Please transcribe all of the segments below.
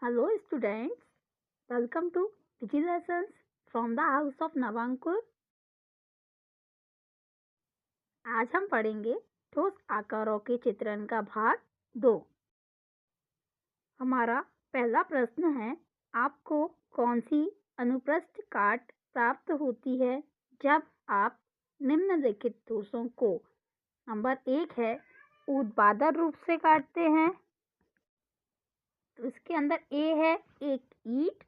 Hello students, welcome to Digi Lessons from the House of Navankur. आज हम पढ़ेंगे ठोस आकारों के चित्रण का भाग 2। हमारा पहला प्रश्न है, आपको कौन सी अनुप्रस्थ काट प्राप्त होती है जब आप निम्नलिखित ठोसों को नंबर 1 है ऊर्ध्वाधर रूप से काटते हैं। तो इसके अंदर ए है एक ईंट,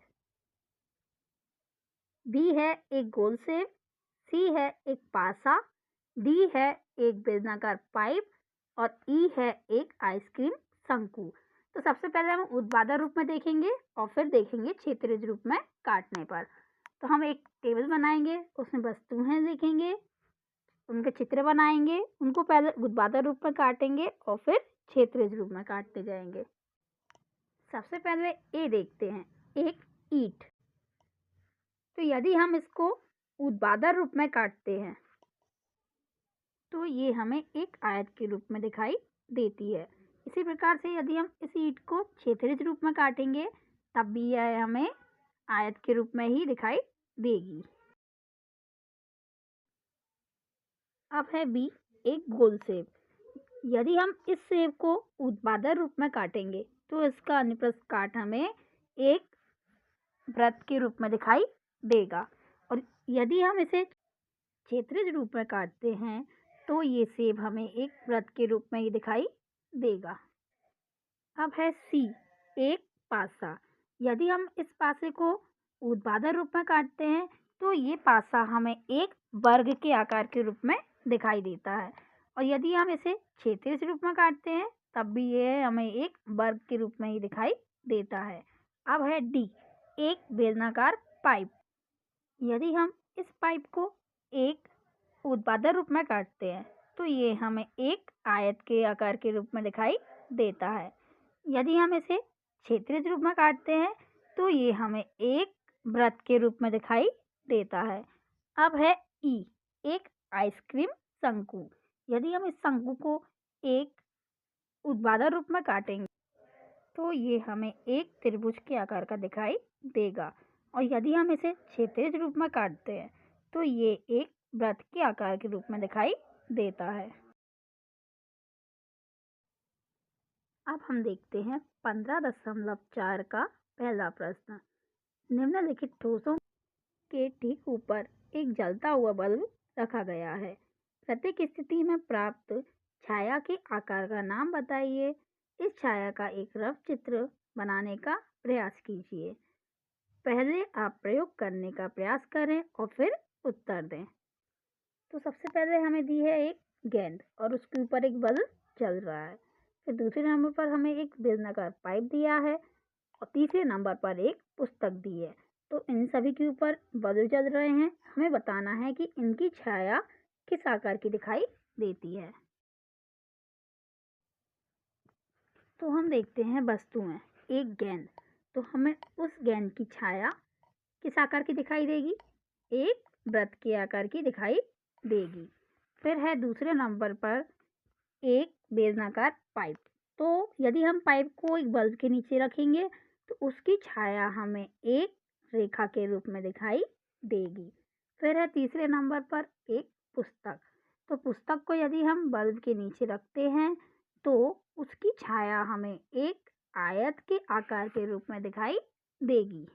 बी है एक गोल सेब, सी है एक पासा, डी है एक बेलनाकार पाइप और ई है एक आइसक्रीम शंकु। तो सबसे पहले हम ऊर्ध्वाधर रूप में देखेंगे और फिर देखेंगे क्षैतिज रूप में काटने पर। तो हम एक टेबल बनाएंगे, उसमें वस्तुएं देखेंगे, उनके चित्र बनाएंगे, उनको पहले ऊर्ध्वाधर रूप में काटेंगे और फिर क्षैतिज रूप में काटते जाएंगे। सबसे पहले ए देखते हैं, एक ईंट। तो यदि हम इसको ऊर्ध्वाधर रूप में काटते हैं तो ये हमें एक आयत के रूप में दिखाई देती है। इसी प्रकार से यदि हम इस ईंट को क्षैतिज रूप में काटेंगे तब भी यह हमें आयत के रूप में ही दिखाई देगी। अब है बी, एक गोल सेब। यदि हम इस सेब को ऊर्ध्वाधर रूप में काटेंगे तो इसका अनुप्रस्थ काट हमें एक वृत्त के रूप में दिखाई देगा और यदि हम इसे क्षैतिज रूप में काटते हैं तो ये सेब हमें एक वृत्त के रूप में ही दिखाई देगा। अब है सी, एक पासा। यदि हम इस पासे को ऊर्ध्वाधर रूप में काटते हैं तो ये पासा हमें एक वर्ग के आकार के रूप में दिखाई देता है और यदि हम इसे क्षैतिज रूप में काटते हैं तब भी ये हमें एक वर्ग के रूप में ही दिखाई देता है। अब है डी, एक बेलनाकार पाइप। यदि हम इस पाइप को एक ऊर्ध्वाधर रूप में काटते हैं तो ये हमें एक आयत के आकार के रूप में दिखाई देता है। यदि हम इसे क्षैतिज रूप में काटते हैं तो ये हमें एक वृत्त के रूप में दिखाई देता है। अब है ई, एक आइसक्रीम शंकु। यदि हम इस शंकु को एक ऊर्ध्वाधर रूप में काटेंगे तो ये हमें एक त्रिभुज के आकार का दिखाई देगा और यदि हम इसे क्षैतिज रूप में काटते हैं तो ये एक वृत्त के आकार के रूप में दिखाई देता है। अब हम देखते हैं 15.4 का पहला प्रश्न। निम्नलिखित ठोसों के ठीक ऊपर एक जलता हुआ बल्ब रखा गया है। प्रत्येक स्थिति में प्राप्त छाया के आकार का नाम बताइए। इस छाया का एक रफ चित्र बनाने का प्रयास कीजिए। पहले आप प्रयोग करने का प्रयास करें और फिर उत्तर दें। तो सबसे पहले हमें दी है एक गेंद और उसके ऊपर एक बल्ब चल रहा है। फिर दूसरे नंबर पर हमें एक बेलनाकार पाइप दिया है और तीसरे नंबर पर एक पुस्तक दी है। तो इन सभी के ऊपर बल्ब जल रहे हैं। हमें बताना है कि इनकी छाया किस आकार की दिखाई देती है। तो हम देखते हैं वस्तुएं, एक गेंद। तो हमें उस गेंद की छाया किस आकार की दिखाई देगी? एक वृत्त के आकार की दिखाई देगी। फिर है दूसरे नंबर पर एक बेलनाकार पाइप। तो यदि हम पाइप को एक बल्ब के नीचे रखेंगे तो उसकी छाया हमें एक रेखा के रूप में दिखाई देगी। फिर है तीसरे नंबर पर एक पुस्तक। तो पुस्तक को यदि हम बल्ब के नीचे रखते हैं तो उसकी छाया हमें एक आयत के आकार के रूप में दिखाई देगी।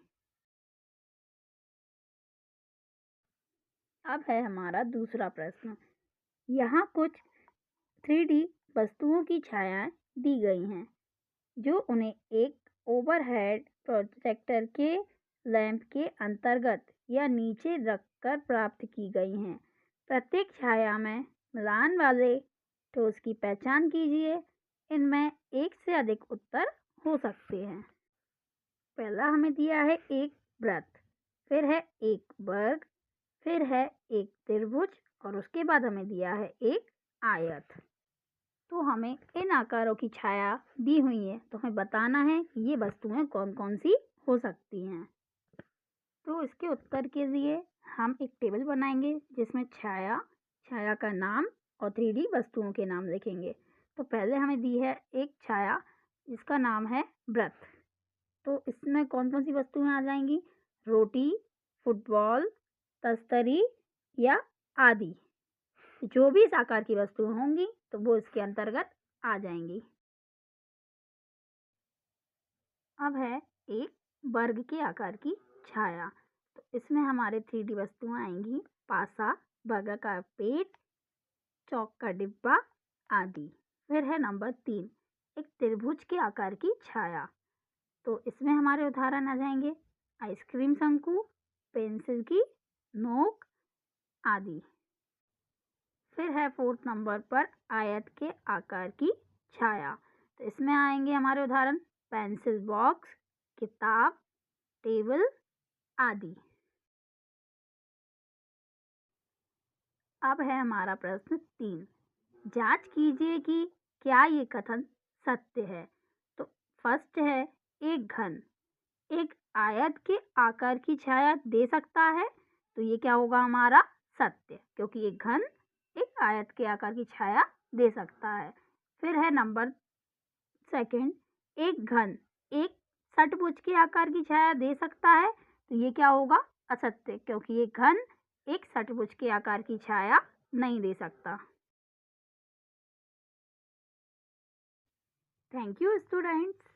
अब है हमारा दूसरा प्रश्न। यहाँ कुछ 3D वस्तुओं की छायाएं दी गई हैं जो उन्हें एक ओवरहेड प्रोजेक्टर के लैंप के अंतर्गत या नीचे रखकर प्राप्त की गई हैं। प्रत्येक छाया में मिलान वाले ठोस की पहचान कीजिए। इनमें एक से अधिक उत्तर हो सकते हैं। पहला हमें दिया है एक वृत्त, फिर है एक वर्ग, फिर है एक त्रिभुज और उसके बाद हमें दिया है एक आयत। तो हमें इन आकारों की छाया दी हुई है तो हमें बताना है कि ये वस्तुएं कौन कौन सी हो सकती हैं। तो इसके उत्तर के लिए हम एक टेबल बनाएंगे जिसमें छाया, छाया का नाम और 3D वस्तुओं के नाम लिखेंगे। तो पहले हमें दी है एक छाया जिसका नाम है वृत्त। तो इसमें कौन कौन सी वस्तुएं आ जाएंगी? रोटी, फुटबॉल, तस्तरी या आदि। जो भी इस आकार की वस्तुएं होंगी तो वो इसके अंतर्गत आ जाएंगी। अब है एक वर्ग के आकार की छाया। तो इसमें हमारे 3D वस्तुएं आएंगी, पासा, वर्गाकार पेट, चौक का डिब्बा आदि। फिर है नंबर 3, एक त्रिभुज के आकार की छाया। तो इसमें हमारे उदाहरण आ जाएंगे, आइसक्रीम शंकु, पेंसिल की नोक आदि। फिर है 4th नंबर पर आयत के आकार की छाया। तो इसमें आएंगे हमारे उदाहरण, पेंसिल बॉक्स, किताब, टेबल आदि। अब है हमारा प्रश्न 3, जांच कीजिए कि क्या ये कथन सत्य है। तो फर्स्ट है, एक घन एक आयत के आकार की छाया दे सकता है। तो ये क्या होगा हमारा सत्य, क्योंकि एक घन एक आयत के आकार की छाया दे सकता है। फिर है नंबर सेकंड, एक घन एक षटभुज के आकार की छाया दे सकता है। तो ये क्या होगा असत्य, क्योंकि एक घन एक षटभुज के आकार की छाया नहीं दे सकता। Thank you students.